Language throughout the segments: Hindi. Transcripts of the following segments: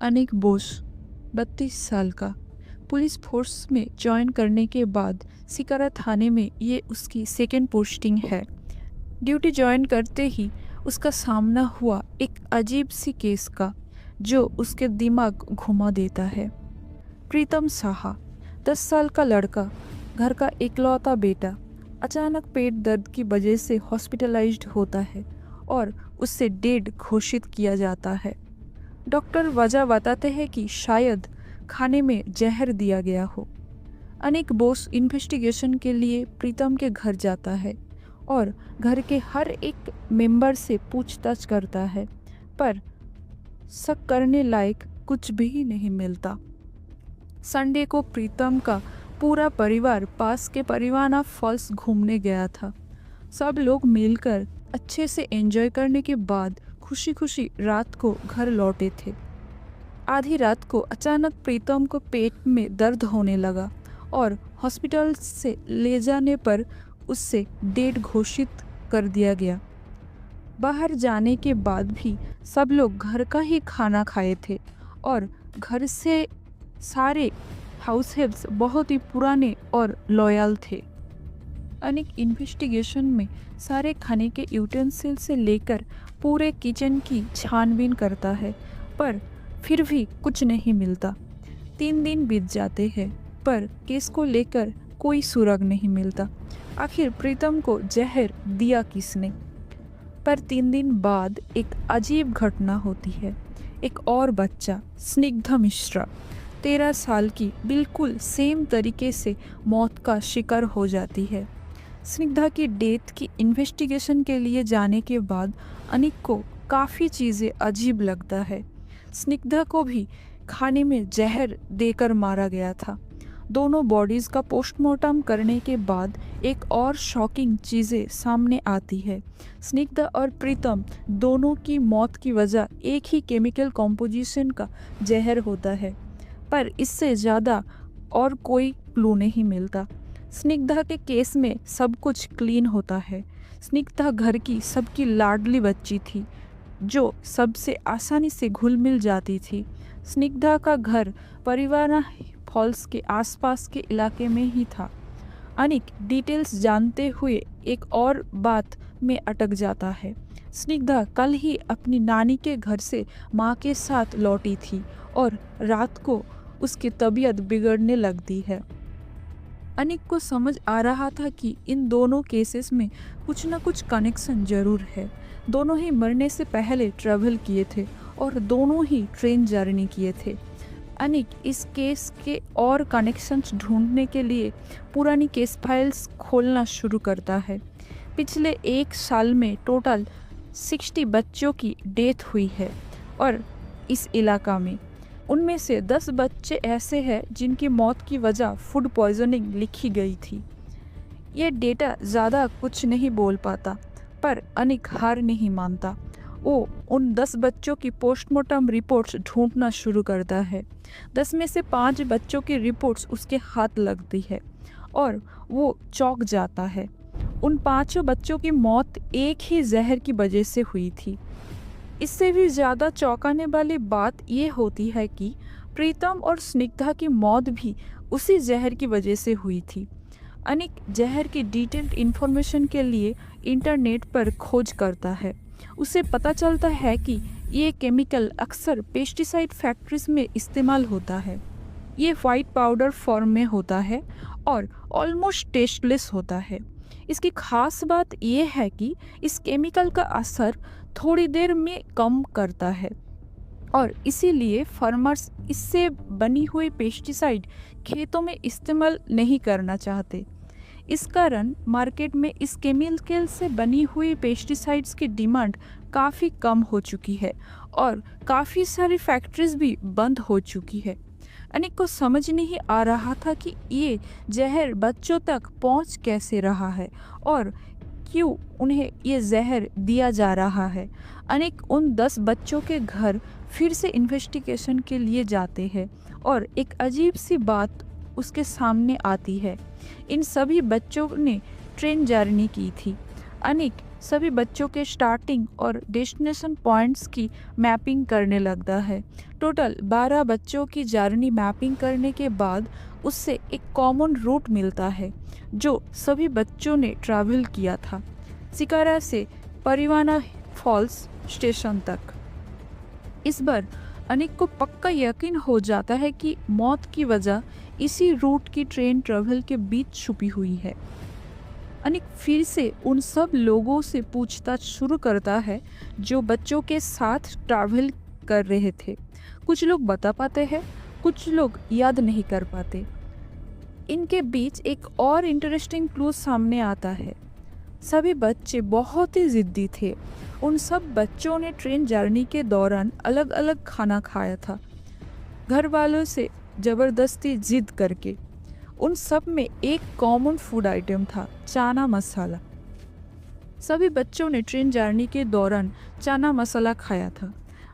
अनिक बोस 32 साल का पुलिस फोर्स में ज्वाइन करने के बाद सिकारा थाने में ये उसकी सेकेंड पोस्टिंग है। ड्यूटी ज्वाइन करते ही उसका सामना हुआ एक अजीब सी केस का जो उसके दिमाग घुमा देता है। प्रीतम साहा 10 साल का लड़का, घर का इकलौता बेटा, अचानक पेट दर्द की वजह से हॉस्पिटलाइज्ड होता है और उससे डेड घोषित किया जाता है। डॉक्टर वजह बताते हैं कि शायद खाने में जहर दिया गया हो। अनिक बोस इन्वेस्टिगेशन के लिए प्रीतम के घर जाता है और घर के हर एक मेंबर से पूछताछ करता है, पर शक करने लायक कुछ भी नहीं मिलता। संडे को प्रीतम का पूरा परिवार पास के परिवाना फॉल्स घूमने गया था। सब लोग मिलकर अच्छे से एंजॉय करने के बाद खुशी खुशी रात को घर लौटे थे। आधी रात को अचानक प्रीतम को पेट में दर्द होने लगा और हॉस्पिटल से ले जाने पर उससे डेड घोषित कर दिया गया। बाहर जाने के बाद भी सब लोग घर का ही खाना खाए थे और घर से सारे हाउस हेल्प्स बहुत ही पुराने और लॉयल थे। अनेक इन्वेस्टिगेशन में सारे खाने के यूटेंसिल से लेकर पूरे किचन की छानबीन करता है, पर फिर भी कुछ नहीं मिलता। 3 दिन बीत जाते हैं पर केस को लेकर कोई सुराग नहीं मिलता। आखिर प्रीतम को जहर दिया किसने? पर 3 दिन बाद एक अजीब घटना होती है। एक और बच्चा, स्निग्धा मिश्रा, 13 साल की, बिल्कुल सेम तरीके से मौत का शिकार हो जाती है। स्निग्धा की डेथ की इन्वेस्टिगेशन के लिए जाने के बाद अनिक को काफ़ी चीज़ें अजीब लगता है। स्निग्धा को भी खाने में जहर देकर मारा गया था। दोनों बॉडीज़ का पोस्टमार्टम करने के बाद एक और शॉकिंग चीज़ें सामने आती है। स्निग्धा और प्रीतम दोनों की मौत की वजह एक ही केमिकल कॉम्पोजिशन का जहर होता है, पर इससे ज़्यादा और कोई क्लू नहीं मिलता। स्निग्धा के केस में सब कुछ क्लीन होता है। स्निग्धा घर की सबकी लाडली बच्ची थी जो सबसे आसानी से घुल मिल जाती थी। स्निग्धा का घर परिवाना फॉल्स के आसपास के इलाके में ही था। अनिक डिटेल्स जानते हुए एक और बात में अटक जाता है। स्निग्धा कल ही अपनी नानी के घर से माँ के साथ लौटी थी और रात को उसकी तबीयत बिगड़ने लगती है। अनिक को समझ आ रहा था कि इन दोनों केसेस में कुछ ना कुछ कनेक्शन जरूर है। दोनों ही मरने से पहले ट्रैवल किए थे और दोनों ही ट्रेन जर्नी किए थे। अनिक इस केस के और कनेक्शंस ढूंढने के लिए पुरानी केस फाइल्स खोलना शुरू करता है। पिछले 1 साल में टोटल 60 बच्चों की डेथ हुई है और इस इलाका में उनमें से 10 बच्चे ऐसे हैं जिनकी मौत की वजह फूड पॉइजनिंग लिखी गई थी। ये डेटा ज़्यादा कुछ नहीं बोल पाता, पर अनिक हार नहीं मानता। वो उन 10 बच्चों की पोस्टमार्टम रिपोर्ट्स ढूंढना शुरू करता है। 10 में से 5 बच्चों की रिपोर्ट्स उसके हाथ लगती है और वो चौंक जाता है। उन 5 बच्चों की मौत एक ही जहर की वजह से हुई थी। इससे भी ज़्यादा चौंकाने वाली बात ये होती है कि प्रीतम और स्निग्धा की मौत भी उसी जहर की वजह से हुई थी। अनिक जहर की डिटेल्ड इन्फॉर्मेशन के लिए इंटरनेट पर खोज करता है। उसे पता चलता है कि ये केमिकल अक्सर पेस्टिसाइड फैक्ट्रीज में इस्तेमाल होता है। ये वाइट पाउडर फॉर्म में होता है और ऑलमोस्ट टेस्टलेस होता है। इसकी खास बात यह है कि इस केमिकल का असर थोड़ी देर में कम करता है और इसीलिए फार्मर्स इससे बनी हुई पेस्टिसाइड खेतों में इस्तेमाल नहीं करना चाहते। इस कारण मार्केट में इस केमिकल से बनी हुई पेस्टिसाइड्स की डिमांड काफ़ी कम हो चुकी है और काफ़ी सारी फैक्ट्रीज भी बंद हो चुकी है। अनिक को समझ नहीं आ रहा था कि ये जहर बच्चों तक पहुंच कैसे रहा है और क्यों उन्हें ये जहर दिया जा रहा है। अनिक उन 10 बच्चों के घर फिर से इन्वेस्टिगेशन के लिए जाते हैं और एक अजीब सी बात उसके सामने आती है। इन सभी बच्चों ने ट्रेन जर्नी की थी। अनिक सभी बच्चों के स्टार्टिंग और डेस्टिनेशन पॉइंट्स की मैपिंग करने लगता है। टोटल 12 बच्चों की जर्नी मैपिंग करने के बाद उससे एक कॉमन रूट मिलता है जो सभी बच्चों ने ट्रैवल किया था, शिकारा से परिवाना फॉल्स स्टेशन तक। इस बार अनिक को पक्का यकीन हो जाता है कि मौत की वजह इसी रूट की ट्रेन ट्रैवल के बीच छुपी हुई है। अनिक फिर से उन सब लोगों से पूछताछ शुरू करता है जो बच्चों के साथ ट्रैवल कर रहे थे। कुछ लोग बता पाते हैं, कुछ लोग याद नहीं कर पाते। इनके बीच एक और इंटरेस्टिंग क्लू सामने आता है। सभी बच्चे बहुत ही ज़िद्दी थे। उन सब बच्चों ने ट्रेन जर्नी के दौरान अलग अलग खाना खाया था, घर वालों से ज़बरदस्ती जिद करके। उन सब में एक कॉमन फूड आइटम था, चना मसाला। सभी बच्चों ने ट्रेन जर्नी के दौरान चना मसाला खाया था।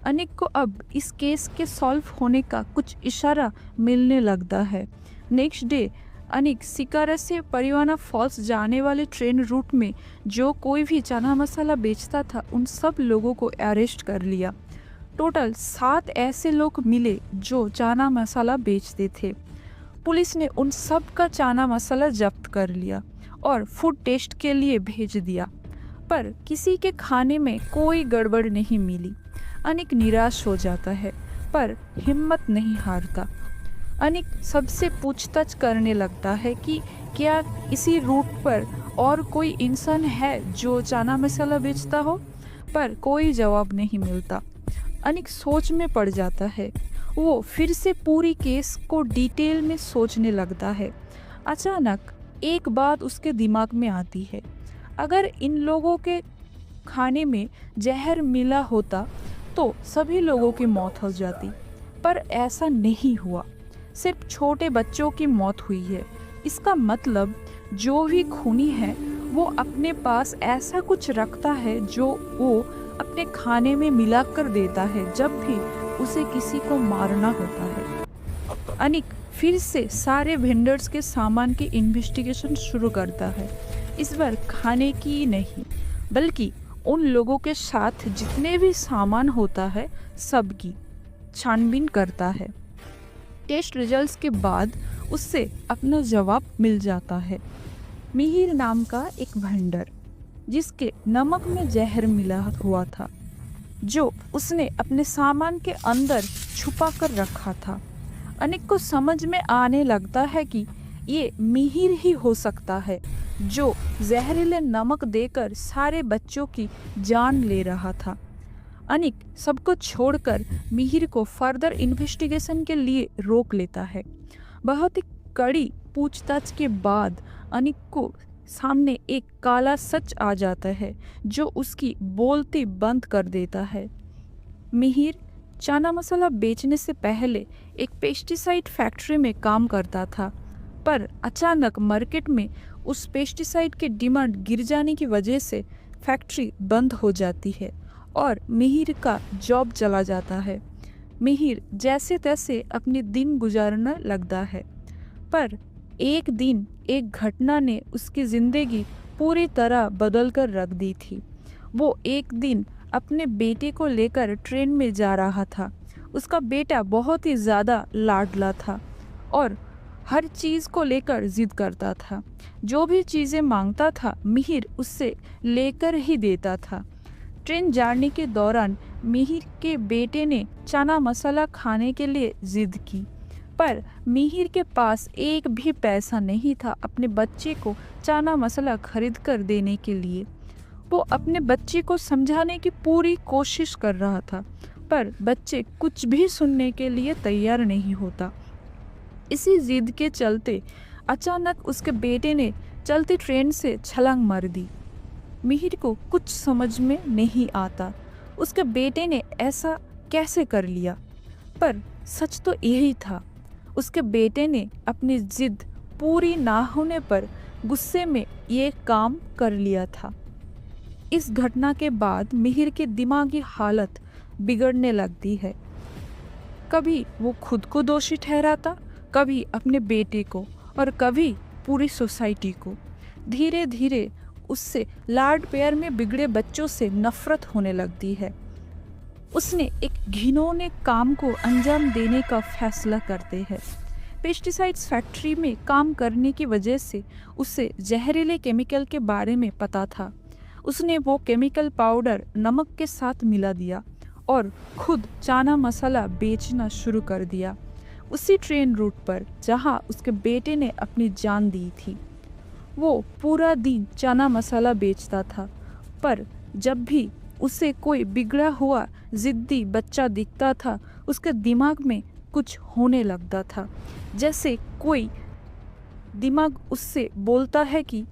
अनिक को अब इस केस के सॉल्व होने का कुछ इशारा मिलने लगता है। नेक्स्ट डे अनिक शिकारा से परिवाना फॉल्स जाने वाले ट्रेन रूट में जो कोई भी चना मसाला बेचता था उन सब लोगों को अरेस्ट कर लिया। टोटल 7 ऐसे लोग मिले जो चना मसाला बेचते थे। पुलिस ने उन सब का चना मसाला जब्त कर लिया और फूड टेस्ट के लिए भेज दिया, पर किसी के खाने में कोई गड़बड़ नहीं मिली। अनिक निराश हो जाता है पर हिम्मत नहीं हारता। अनिक सबसे पूछताछ करने लगता है कि क्या इसी रूट पर और कोई इंसान है जो चना मसाला बेचता हो, पर कोई जवाब नहीं मिलता। अनिक सोच में पड़ जाता है। वो फिर से पूरी केस को डिटेल में सोचने लगता है। अचानक एक बात उसके दिमाग में आती है। अगर इन लोगों के खाने में जहर मिला होता तो सभी लोगों की मौत हो जाती, पर ऐसा नहीं हुआ। सिर्फ छोटे बच्चों की मौत हुई है। इसका मतलब जो भी खूनी है वो अपने पास ऐसा कुछ रखता है जो वो अपने खाने में मिलाकर देता है जब भी उसे किसी को मारना होता है। अनिक फिर से सारे वेंडर्स के सामान की इन्वेस्टिगेशन शुरू करता है। इस बार खाने की नहीं, बल्कि उन लोगों के साथ जितने भी सामान होता है सबकी छानबीन करता है। टेस्ट रिजल्ट्स के बाद उससे अपना जवाब मिल जाता है। मिहिर नाम का एक वेंडर जिसके नमक में जहर मिला हुआ था, जो उसने अपने सामान के अंदर छुपा कर रखा था। अनिक को समझ में आने लगता है कि ये मिहिर ही हो सकता है जो जहरीले नमक देकर सारे बच्चों की जान ले रहा था। अनिक सबको छोड़कर मिहिर को फर्दर इन्वेस्टिगेशन के लिए रोक लेता है। बहुत ही कड़ी पूछताछ के बाद अनिक को सामने एक काला सच आ जाता है जो उसकी बोलती बंद कर देता है। मिहिर चना मसाला बेचने से पहले एक पेस्टिसाइड फैक्ट्री में काम करता था, पर अचानक मार्केट में उस पेस्टिसाइड की डिमांड गिर जाने की वजह से फैक्ट्री बंद हो जाती है और मिहिर का जॉब चला जाता है। मिहिर जैसे तैसे अपने दिन गुजारने लगता है, पर एक दिन एक घटना ने उसकी ज़िंदगी पूरी तरह बदल कर रख दी थी। वो एक दिन अपने बेटे को लेकर ट्रेन में जा रहा था। उसका बेटा बहुत ही ज़्यादा लाडला था और हर चीज़ को लेकर जिद करता था। जो भी चीज़ें मांगता था मिहिर उससे लेकर ही देता था। ट्रेन जर्नी के दौरान मिहिर के बेटे ने चना मसाला खाने के लिए जिद की, पर मिहिर के पास एक भी पैसा नहीं था अपने बच्चे को चना मसाला खरीद कर देने के लिए। वो अपने बच्चे को समझाने की पूरी कोशिश कर रहा था, पर बच्चे कुछ भी सुनने के लिए तैयार नहीं होता। इसी जिद के चलते अचानक उसके बेटे ने चलती ट्रेन से छलांग मार दी। मिहिर को कुछ समझ में नहीं आता उसके बेटे ने ऐसा कैसे कर लिया, पर सच तो यही था। उसके बेटे ने अपनी जिद पूरी ना होने पर गुस्से में ये काम कर लिया था। इस घटना के बाद मिहिर की दिमागी हालत बिगड़ने लगती है। कभी वो खुद को दोषी ठहराता, कभी अपने बेटे को और कभी पूरी सोसाइटी को। धीरे धीरे उससे लाड प्यार में बिगड़े बच्चों से नफरत होने लगती है। उसने एक घिनौने काम को अंजाम देने का फैसला करते हैं। पेस्टिसाइड्स फैक्ट्री में काम करने की वजह से उसे जहरीले केमिकल के बारे में पता था। उसने वो केमिकल पाउडर नमक के साथ मिला दिया और खुद चना मसाला बेचना शुरू कर दिया, उसी ट्रेन रूट पर जहां उसके बेटे ने अपनी जान दी थी। वो पूरा दिन चना मसाला बेचता था, पर जब भी उसे कोई बिगड़ा हुआ जिद्दी बच्चा दिखता था, उसके दिमाग में कुछ होने लगता था, जैसे कोई दिमाग उससे बोलता है कि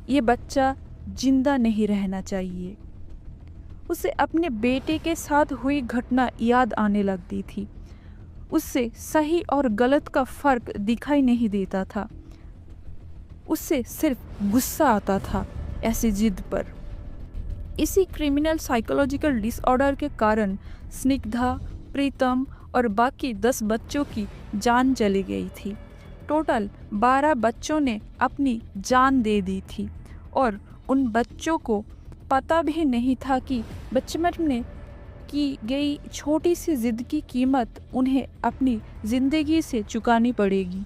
ये बच्चा जिंदा नहीं रहना चाहिए। उसे अपने बेटे के साथ हुई घटना याद आने लगती थी। उससे सही और गलत का फर्क दिखाई नहीं देता था। उससे सिर्फ गुस्सा आता था ऐसी जिद पर। इसी क्रिमिनल साइकोलॉजिकल डिसऑर्डर के कारण स्निग्धा, प्रीतम और बाकी 10 बच्चों की जान चली गई थी। टोटल 12 बच्चों ने अपनी जान दे दी थी और उन बच्चों को पता भी नहीं था कि बचपन में की गई छोटी सी जिद की कीमत उन्हें अपनी ज़िंदगी से चुकानी पड़ेगी।